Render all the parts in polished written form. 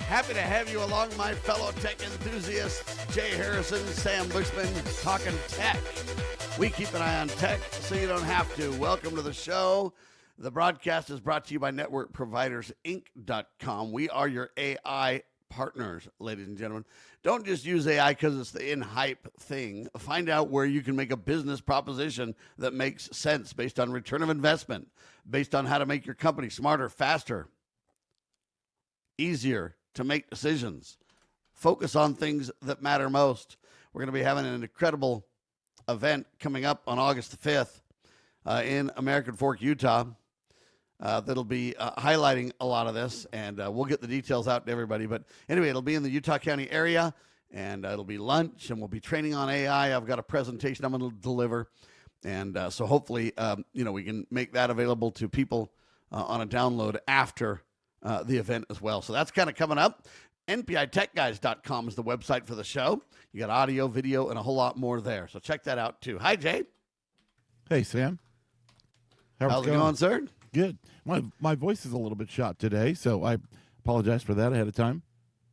Happy to have you along, my fellow tech enthusiasts. Jay Harrison, Sam Bushman, talking tech. We keep an eye on tech so you don't have to. Welcome to the show. The broadcast is brought to you by NetworkProvidersInc.com. We are your AI partners, ladies and gentlemen. Don't just use AI because it's the in-hype thing. Find out where you can make a business proposition that makes sense based on return of investment, based on how to make your company smarter, faster, easier to make decisions. Focus on things that matter most. We're going to be having an incredible event coming up on August the 5th in American Fork, Utah. That'll be highlighting a lot of this, and we'll get the details out to everybody. But anyway, it'll be in the Utah County area, and it'll be lunch, and we'll be training on AI. I've got a presentation I'm going to deliver, and so hopefully, we can make that available to people on a download after the event as well. So that's kind of coming up. NPITechGuys.com is the website for the show. You got audio, video, and a whole lot more there. So check that out too. Hi, Jay. Hey, Sam. How's it going, sir? Good. My voice is a little bit shot today, so I apologize for that ahead of time.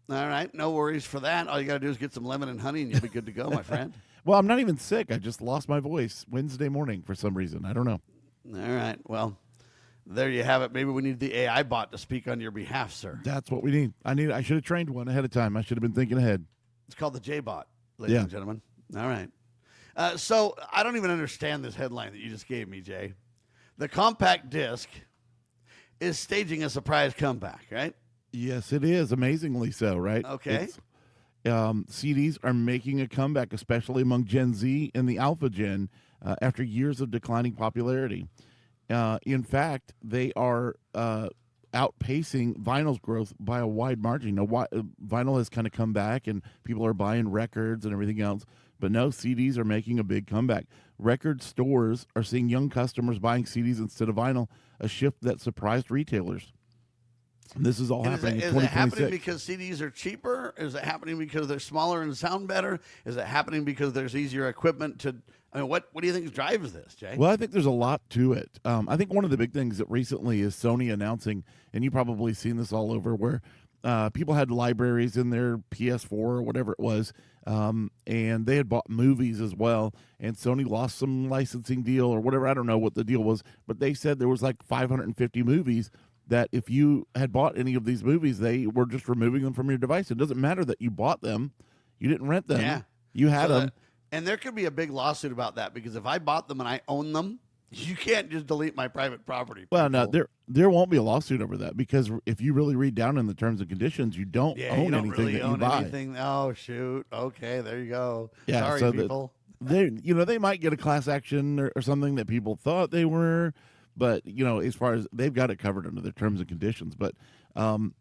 All right. No worries for that. All you got to do is get some lemon and honey, and you'll be good to go, my friend. Well, I'm not even sick. I just lost my voice Wednesday morning for some reason. I don't know. All right. Well, there you have it. Maybe we need the AI bot to speak on your behalf, sir. That's what we need. I should have trained one ahead of time. I should have been thinking ahead. It's called the J-bot, ladies and gentlemen. All right. So I don't even understand this headline that you just gave me, Jay. The compact disc is staging a surprise comeback, right? Yes, it is. Amazingly so, right? Okay. CDs are making a comeback, especially among Gen Z and the Alpha Gen, after years of declining popularity. In fact, they are outpacing vinyl's growth by a wide margin. Vinyl has kind of come back, and people are buying records and everything else. But no, CDs are making a big comeback. Record stores are seeing young customers buying CDs instead of vinyl, a shift that surprised retailers. And this is all happening in 2026. Is it happening because CDs are cheaper? Is it happening because they're smaller and sound better? Is it happening because there's easier equipment to... I mean, what do you think drives this, Jay? Well, I think there's a lot to it. I think one of the big things that recently is Sony announcing, and you've probably seen this all over, where people had libraries in their PS4 or whatever it was, and they had bought movies as well, and Sony lost some licensing deal or whatever. I don't know what the deal was, but they said there was like 550 movies that if you had bought any of these movies, they were just removing them from your device. It doesn't matter that you bought them. You didn't rent them. Yeah. You had them. And there could be a big lawsuit about that, because if I bought them and I own them, you can't just delete my private property. Well, no, there won't be a lawsuit over that, because if you really read down in the terms and conditions, you don't own anything really that own you buy. Anything. Oh, shoot. Okay, there you go. Yeah, sorry, so people. They might get a class action or something that people thought they were, but as far as they've got it covered under their terms and conditions. But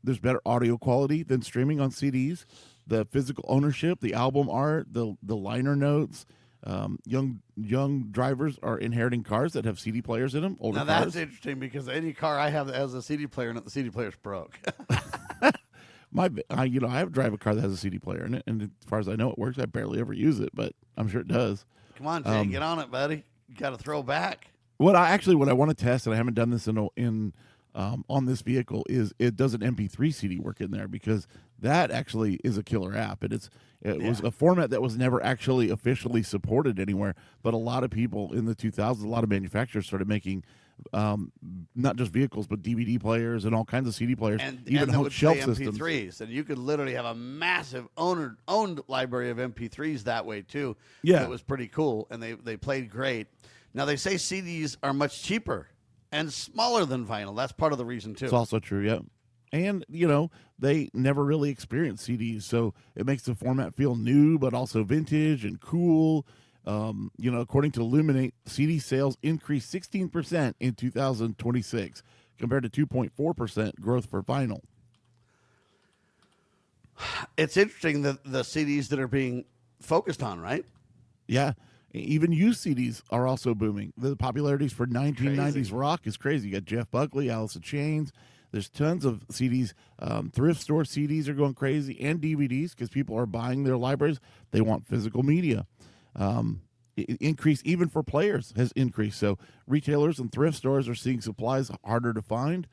there's better audio quality than streaming on CDs. The physical ownership, the album art, the liner notes. Young drivers are inheriting cars that have CD players in them. Older now that's cars. interesting, because any car I have that has a CD player in it, the CD player's broke. I drive a car that has a CD player in it, and as far as I know, it works. I barely ever use it, but I'm sure it does. Come on, Jay, get on it, buddy. You got to throw back. What I want to test, and I haven't done this on this vehicle, is it does an MP3 CD work in there, because that actually is a killer app, and it was a format that was never actually officially supported anywhere. But a lot of people in the 2000s, a lot of manufacturers started making not just vehicles, but DVD players and all kinds of CD players, and even would shelf play systems. MP3s, and you could literally have a massive owned library of MP3s that way too. Yeah, it was pretty cool, and they played great. Now they say CDs are much cheaper and smaller than vinyl. That's part of the reason too. It's also true, yeah. And, they never really experienced CDs, so it makes the format feel new, but also vintage and cool. According to Illuminate, CD sales increased 16% in 2026, compared to 2.4% growth for vinyl. It's interesting that the CDs that are being focused on, right? Yeah. Even used CDs are also booming. The popularities for 1990s rock is crazy. You got Jeff Buckley, Alice in Chains. There's tons of CDs. Thrift store CDs are going crazy, and DVDs, because people are buying their libraries. They want physical media. Increase even for players has increased. So retailers and thrift stores are seeing supplies harder to find.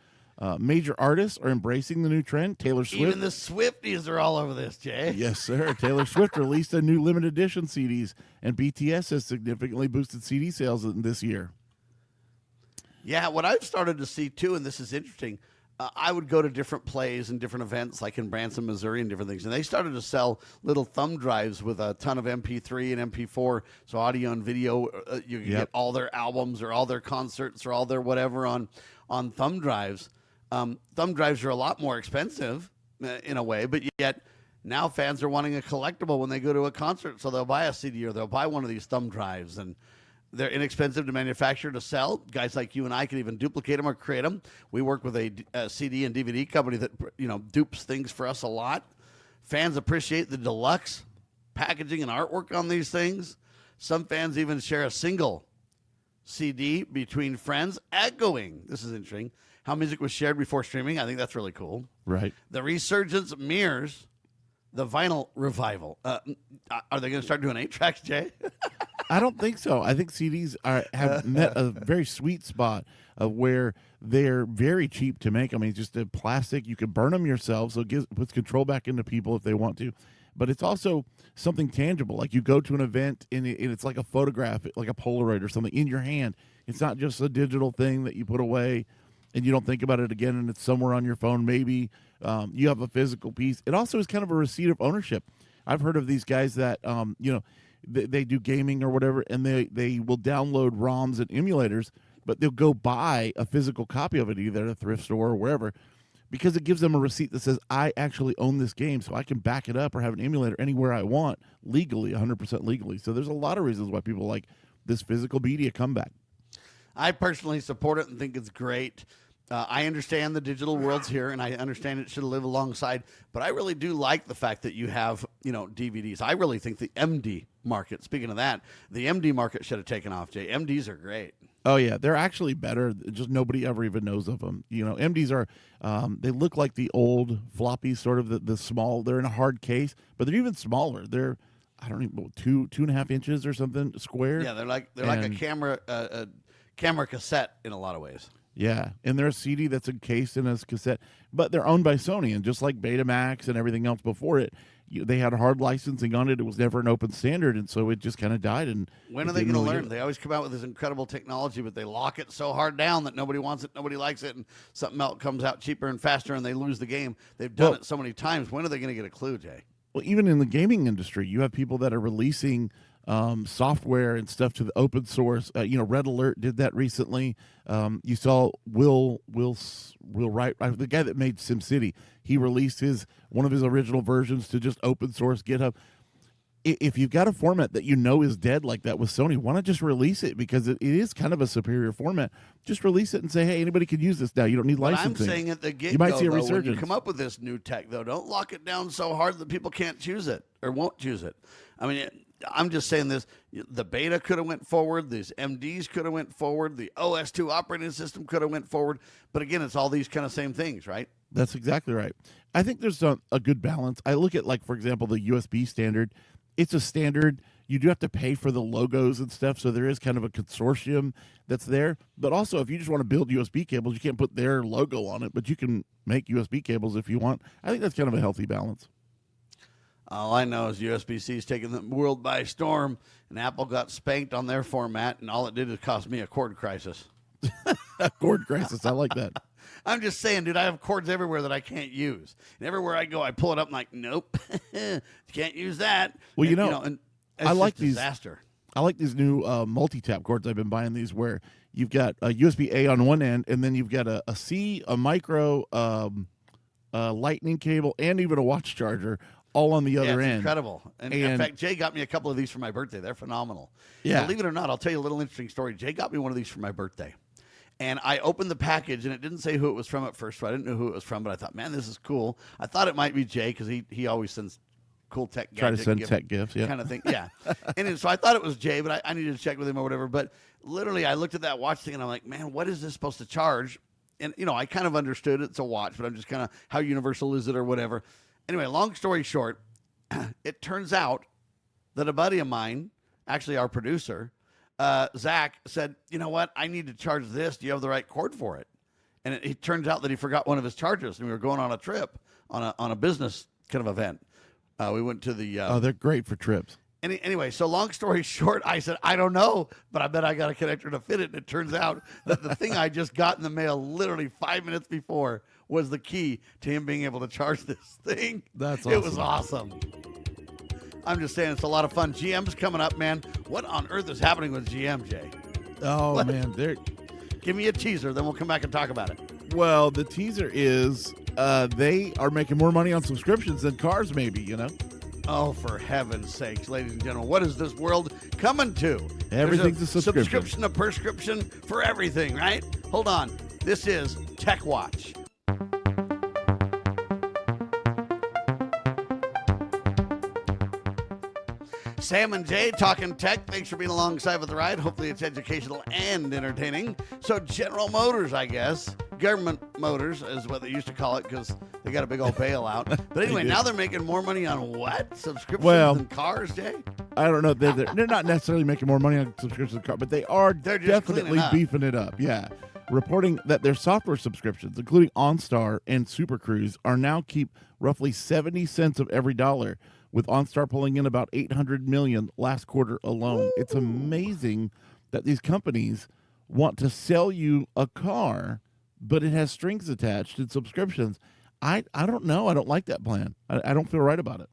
Major artists are embracing the new trend. Taylor Swift. Even the Swifties are all over this, Jay. Yes, sir. Taylor Swift released a new limited edition CDs, and BTS has significantly boosted CD sales this year. Yeah, what I've started to see too, and this is interesting, I would go to different plays and different events like in Branson, Missouri and different things, and they started to sell little thumb drives with a ton of MP3 and MP4, so audio and video. You can get all their albums or all their concerts or all their whatever on thumb drives. Thumb drives are a lot more expensive in a way, but yet now fans are wanting a collectible when they go to a concert, so they'll buy a CD or they'll buy one of these thumb drives, and they're inexpensive to manufacture, to sell. Guys like you and I can even duplicate them or create them. We work with a CD and DVD company that dupes things for us a lot. Fans appreciate the deluxe packaging and artwork on these things. Some fans even share a single CD between friends, echoing, this is interesting, how music was shared before streaming. I think that's really cool. Right. The resurgence mirrors the vinyl revival. Are they going to start doing 8-tracks, Jay? I don't think so. I think CDs have met a very sweet spot of where they're very cheap to make. I mean, it's just a plastic. You can burn them yourself, so it puts control back into people if they want to. But it's also something tangible. Like you go to an event, and it's like a photograph, like a Polaroid or something in your hand. It's not just a digital thing that you put away and you don't think about it again, and it's somewhere on your phone. Maybe you have a physical piece. It also is kind of a receipt of ownership. I've heard of these guys that, they do gaming or whatever, and they will download ROMs and emulators, but they'll go buy a physical copy of it either at a thrift store or wherever, because it gives them a receipt that says, I actually own this game, so I can back it up or have an emulator anywhere I want legally, 100% legally. So there's a lot of reasons why people like this physical media comeback. I personally support it and think it's great. I understand the digital world's here, and I understand it should live alongside, but I really do like the fact that you have, DVDs. I really think the MD market, speaking of that, the MD market should have taken off, Jay. MDs are great. Oh, yeah. They're actually better. Just nobody ever even knows of them. MDs are, they look like the old floppies, sort of the small. They're in a hard case, but they're even smaller. They're, I don't even know, 2.5 inches or something square. Yeah, they're like a camera cassette in a lot of ways. Yeah, and they're a CD that's encased in a cassette, but they're owned by Sony, and just like Betamax and everything else before it, they had hard licensing on it. It was never an open standard, and so it just kind of died. And when are they going to learn? They always come out with this incredible technology, but they lock it so hard down that nobody wants it, nobody likes it, and something else comes out cheaper and faster, and they lose the game. They've done it so many times. When are they going to get a clue, Jay? Well, even in the gaming industry, you have people that are releasing software and stuff to the open source. Red Alert did that recently. You saw Will Wright, the guy that made SimCity. He released one of his original versions to just open source GitHub. If you've got a format that is dead like that with Sony, why not just release it? Because it is kind of a superior format. Just release it and say, hey, anybody can use this now. You don't need licensing. I'm saying at the get-go, you might see a though, resurgence. when you come up with this new tech, though, don't lock it down so hard that people can't choose it or won't choose it. I mean, I'm just saying this. The beta could have went forward. These MDs could have went forward. The OS2 operating system could have went forward. But again, it's all these kind of same things, right? That's exactly right. I think there's a good balance. I look at, like, for example, the USB standard. It's a standard. You do have to pay for the logos and stuff, so there is kind of a consortium that's there. But also, if you just want to build USB cables, you can't put their logo on it, but you can make USB cables if you want. I think that's kind of a healthy balance. All I know is USB-C is taking the world by storm, and Apple got spanked on their format, and all it did is cost me a cord crisis. A cord crisis. I like that. I'm just saying, dude, I have cords everywhere that I can't use. And everywhere I go, I pull it up and like, nope, can't use that. Well, and it's I like these disaster. I like these new multi-tap cords. I've been buying these where you've got a USB-A on one end, and then you've got a C, a micro, lightning cable, and even a watch charger all on the other end. Incredible. And in fact, Jay got me a couple of these for my birthday. They're phenomenal. Yeah. Believe it or not, I'll tell you a little interesting story. Jay got me one of these for my birthday. And I opened the package, and it didn't say who it was from at first, so I didn't know who it was from, but I thought, man, this is cool. I thought it might be Jay because he always sends cool tech gadgets. Try to send tech gifts, yeah. Kind of thing, yeah. And so I thought it was Jay, but I needed to check with him or whatever. But literally, I looked at that watch thing, and I'm like, man, what is this supposed to charge? and I kind of understood it's a watch, but I'm just kind of, how universal is it or whatever. Anyway, long story short, it turns out that a buddy of mine, actually our producer, Zach, said, you know what? I need to charge this. Do you have the right cord for it? And it turns out that he forgot one of his chargers, and we were going on a trip on a business kind of event. We went to the. They're great for trips. Anyway, so long story short, I said, I don't know, but I bet I got a connector to fit it. And it turns out that the thing I just got in the mail literally 5 minutes before was the key to him being able to charge this thing. That's awesome. It was awesome. I'm just saying, it's a lot of fun. GM's coming up, man. What on earth is happening with GM, Jay? Oh, man. Give me a teaser, then we'll come back and talk about it. Well, the teaser is they are making more money on subscriptions than cars, maybe, Oh, for heaven's sakes, ladies and gentlemen, what is this world coming to? Everything's a subscription. Subscription, a prescription for everything, right? Hold on. This is Tech Watch. Sam and Jay talking tech. Thanks for being alongside with the ride. Hopefully it's educational and entertaining. So General Motors, I guess, government motors is what they used to call it because they got a big old bailout. But anyway, now they're making more money on what? Subscriptions than cars, Jay? I don't know. They're not necessarily making more money on subscriptions than cars, but they're definitely beefing it up. Yeah. Reporting that their software subscriptions, including OnStar and Super Cruise, are now keep roughly 70 cents of every dollar, with OnStar pulling in about $800 million last quarter alone. Ooh. It's amazing that these companies want to sell you a car, but it has strings attached and subscriptions. I don't know. I don't like that plan. I don't feel right about it.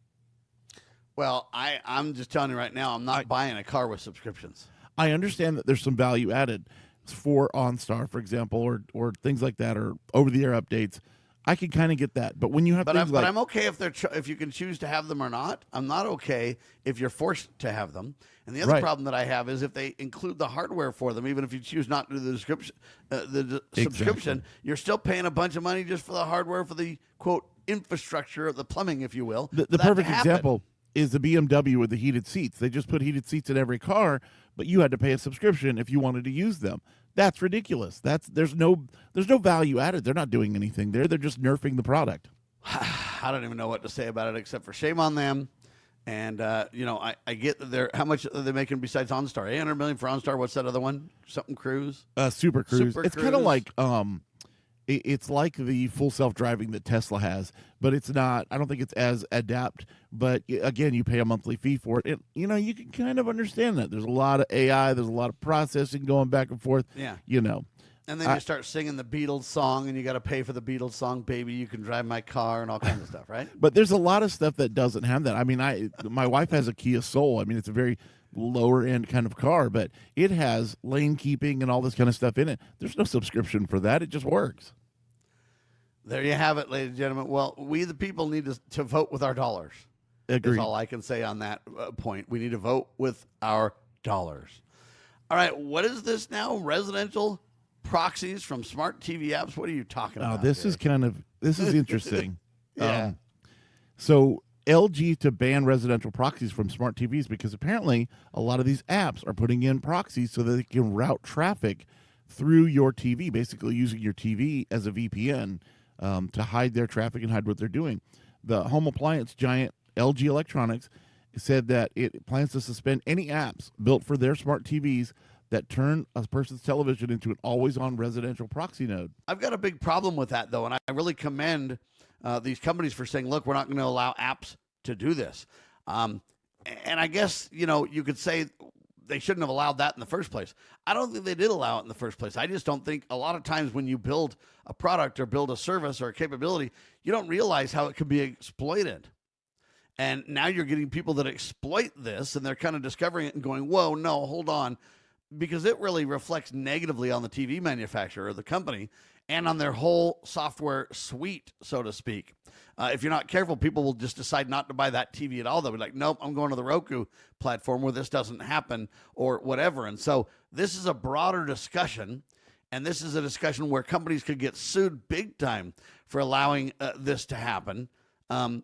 Well, I'm just telling you right now, I'm not buying a car with subscriptions. I understand that there's some value added for OnStar, for example, or things like that, or over-the-air updates. I can kind of get that, but when you have but I'm okay if you can choose to have them or not. I'm not okay if you're forced to have them. And the other problem that I have is if they include the hardware for them, even if you choose not to do the subscription, you're still paying a bunch of money just for the hardware, for the quote infrastructure, the plumbing, if you will. The perfect example is the BMW with the heated seats. They just put heated seats in every car, but you had to pay a subscription if you wanted to use them. That's ridiculous. There's no value added. They're not doing anything there. They're just nerfing the product. I don't even know what to say about it except for shame on them. And I get that how much are they making besides OnStar? $800 million for OnStar. What's that other one? Something Cruise? Super Cruise. It's kind of like it's like the full self-driving that Tesla has, but it's not. I don't think it's as adept. But again, you pay a monthly fee for it. You can kind of understand that. There's a lot of AI. There's a lot of processing going back and forth. Yeah. And then you start singing the Beatles song, and you got to pay for the Beatles song, "Baby, You Can Drive My Car," and all kinds of stuff, right? But there's a lot of stuff that doesn't have that. I mean, my wife has a Kia Soul. I mean, it's a very lower end kind of car, but it has lane keeping and all this kind of stuff in it. There's no subscription for that. It just works. There you have it, ladies and gentlemen. Well, we the people need to vote with our dollars. Agreed. That's all I can say on that point. We need to vote with our dollars. All right, what is this now? Residential proxies from smart TV apps? What are you talking about? This is interesting. Yeah. So LG to ban residential proxies from smart TVs because apparently a lot of these apps are putting in proxies so that they can route traffic through your TV, basically using your TV as a VPN to hide their traffic and hide what they're doing. The home appliance giant LG Electronics said that it plans to suspend any apps built for their smart TVs that turn a person's television into an always-on residential proxy node. I've got a big problem with that, though, and I really commend these companies for saying, look, we're not going to allow apps to do this. And I guess, you could say they shouldn't have allowed that in the first place. I don't think they did allow it in the first place. I just don't think a lot of times when you build a product or build a service or a capability, you don't realize how it can be exploited. And now you're getting people that exploit this, and they're kind of discovering it and going, whoa, no, hold on. Because it really reflects negatively on the TV manufacturer or the company and on their whole software suite, so to speak. If you're not careful, people will just decide not to buy that TV at all. They'll be like, nope, I'm going to the Roku platform where this doesn't happen or whatever. And so this is a broader discussion, and this is a discussion where companies could get sued big time for allowing this to happen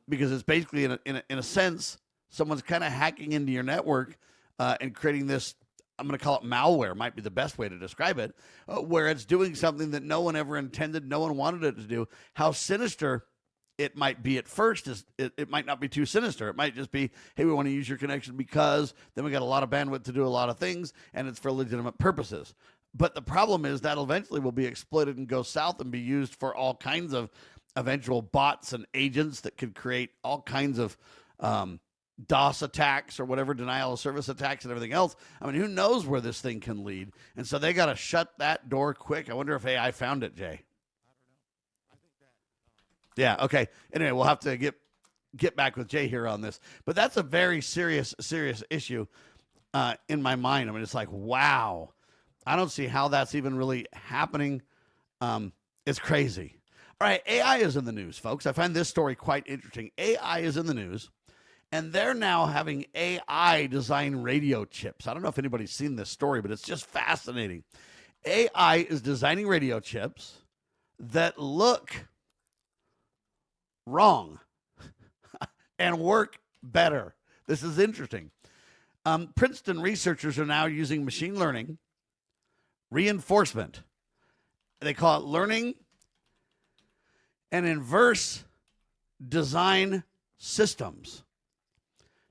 because it's basically, in a sense, someone's kind of hacking into your network and creating this I'm going to call it malware, might be the best way to describe it, where it's doing something that no one ever intended, no one wanted it to do. How sinister it might be at first is it might not be too sinister. It might just be, hey, we want to use your connection because then we got a lot of bandwidth to do a lot of things, and it's for legitimate purposes. But the problem is that eventually will be exploited and go south and be used for all kinds of eventual bots and agents that could create all kinds of DOS attacks or whatever, denial of service attacks and everything else. I mean, who knows where this thing can lead? And so they got to shut that door quick. I wonder if AI found it, Jay. Yeah, okay. Anyway, we'll have to get back with Jay here on this. But that's a very serious issue in my mind. I mean, it's like, wow. I don't see how that's even really happening. It's crazy. All right, AI is in the news, folks. I find this story quite interesting. AI is in the news, and they're now having AI design radio chips. I don't know if anybody's seen this story, but it's just fascinating. AI is designing radio chips that look wrong and work better. This is interesting. Princeton researchers are now using machine learning reinforcement. They call it learning and inverse design systems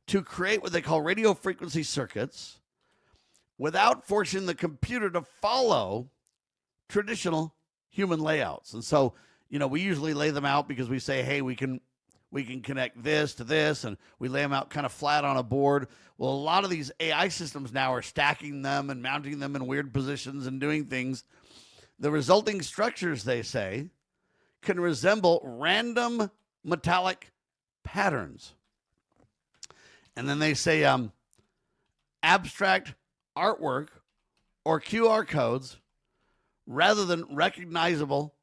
to create what they call radio frequency circuits without forcing the computer to follow traditional human layouts. And so, we usually lay them out because we say, hey, we can connect this to this, and we lay them out kind of flat on a board. Well, a lot of these AI systems now are stacking them and mounting them in weird positions and doing things. The resulting structures, they say, can resemble random metallic patterns. And then they say abstract artwork or QR codes rather than recognizable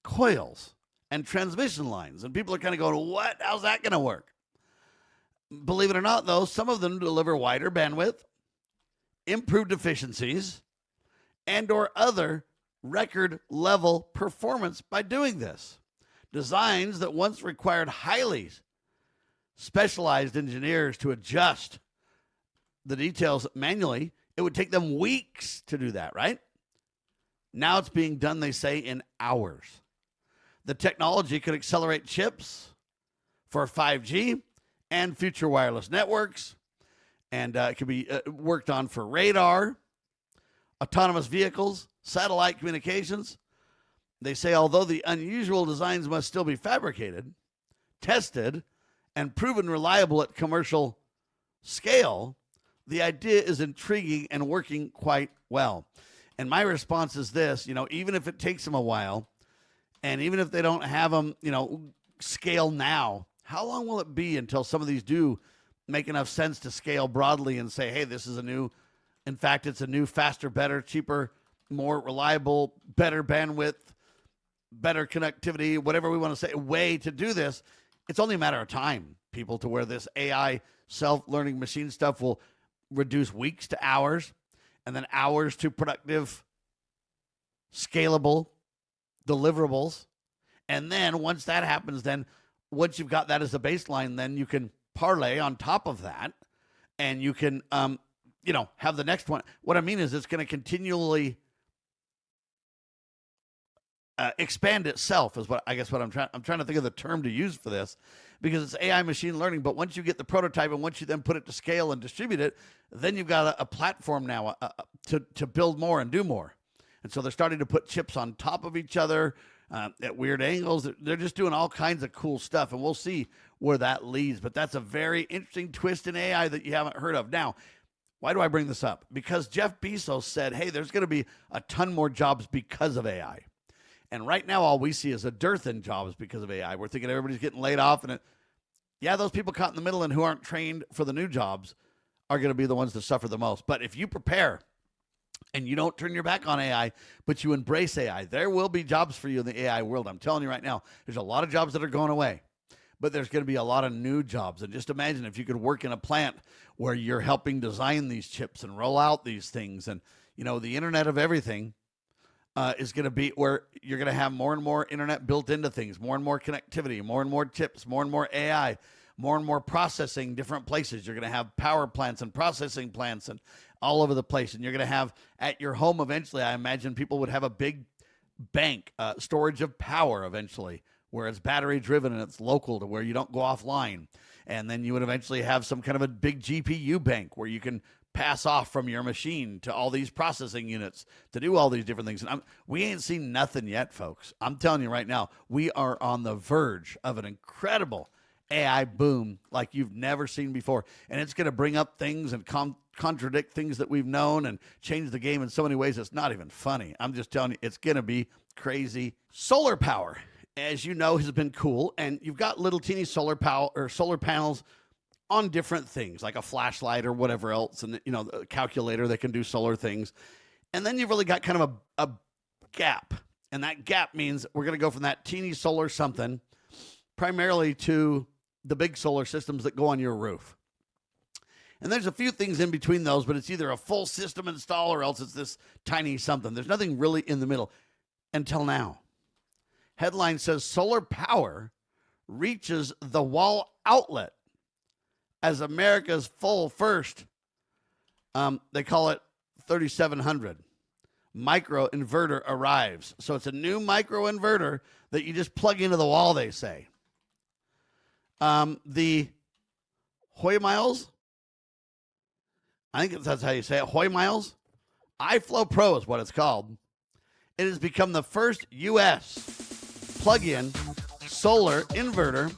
coils and transmission lines. And people are kind of going, what? How's that going to work? Believe it or not, though, some of them deliver wider bandwidth, improved efficiencies, and or other record-level performance by doing this. Designs that once required highly specialized engineers to adjust the details manually, it would take them weeks to do that, right? Now it's being done, they say, in hours. The technology could accelerate chips for 5G and future wireless networks, and it could be worked on for radar, autonomous vehicles, satellite communications. They say although the unusual designs must still be fabricated, tested, and proven reliable at commercial scale, the idea is intriguing and working quite well. And my response is this, even if it takes them a while, and even if they don't have them, scale now, how long will it be until some of these do make enough sense to scale broadly and say, hey, this is in fact, it's a new, faster, better, cheaper, more reliable, better bandwidth, better connectivity, whatever we want to say, way to do this. It's only a matter of time, people, to where this AI self-learning machine stuff will reduce weeks to hours, and then hours to productive, scalable deliverables. And then once that happens, then once you've got that as a baseline, then you can parlay on top of that, and you can, have the next one. What I mean is it's going to continually expand itself is what I'm trying to think of the term to use for this, because it's AI machine learning. But once you get the prototype and once you then put it to scale and distribute it, then you've got a platform now to build more and do more. And so they're starting to put chips on top of each other at weird angles. They're just doing all kinds of cool stuff, and we'll see where that leads. But that's a very interesting twist in AI that you haven't heard of. Now, why do I bring this up? Because Jeff Bezos said, hey, there's going to be a ton more jobs because of AI. And right now, all we see is a dearth in jobs because of AI. We're thinking everybody's getting laid off. And those people caught in the middle and who aren't trained for the new jobs are going to be the ones that suffer the most. But if you prepare and you don't turn your back on AI, but you embrace AI, there will be jobs for you in the AI world. I'm telling you right now, there's a lot of jobs that are going away, but there's going to be a lot of new jobs. And just imagine if you could work in a plant where you're helping design these chips and roll out these things. And, the Internet of Everything is going to be where you're going to have more and more internet built into things, more and more connectivity, more and more chips, more and more AI, more and more processing different places. You're going to have power plants and processing plants and all over the place. And you're going to have at your home eventually, I imagine people would have a big bank, storage of power eventually, where it's battery driven and it's local to where you don't go offline. And then you would eventually have some kind of a big GPU bank where you can pass off from your machine to all these processing units to do all these different things. And we ain't seen nothing yet, folks. I'm telling you right now, we are on the verge of an incredible AI boom like you've never seen before. And it's going to bring up things and contradict things that we've known and change the game in so many ways it's not even funny. I'm just telling you, it's going to be crazy. Solar power, as you know, has been cool. And you've got little teeny solar power or solar panels on different things like a flashlight or whatever else, and a calculator that can do solar things. And then you've really got kind of a gap, and that gap means we're going to go from that teeny solar something primarily to the big solar systems that go on your roof. And there's a few things in between those, but it's either a full system install or else it's this tiny something. There's nothing really in the middle until now. Headline says solar power reaches the wall outlet as America's full first, they call it 3700, microinverter arrives. So it's a new microinverter that you just plug into the wall, they say. The Hoy Miles, I think that's how you say it, Hoy Miles, iFlow Pro is what it's called. It has become the first U.S. plug-in solar inverter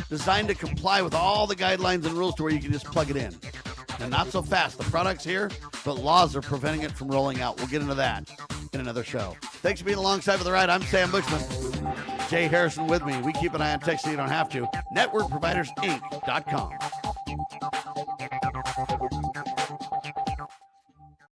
designed to comply with all the guidelines and rules to where you can just plug it in. And not so fast. The product's here, but laws are preventing it from rolling out. We'll get into that in another show. Thanks for being alongside for the ride. I'm Sam Bushman. Jay Harrison with me. We keep an eye on tech so you don't have to. NetworkProvidersInc.com.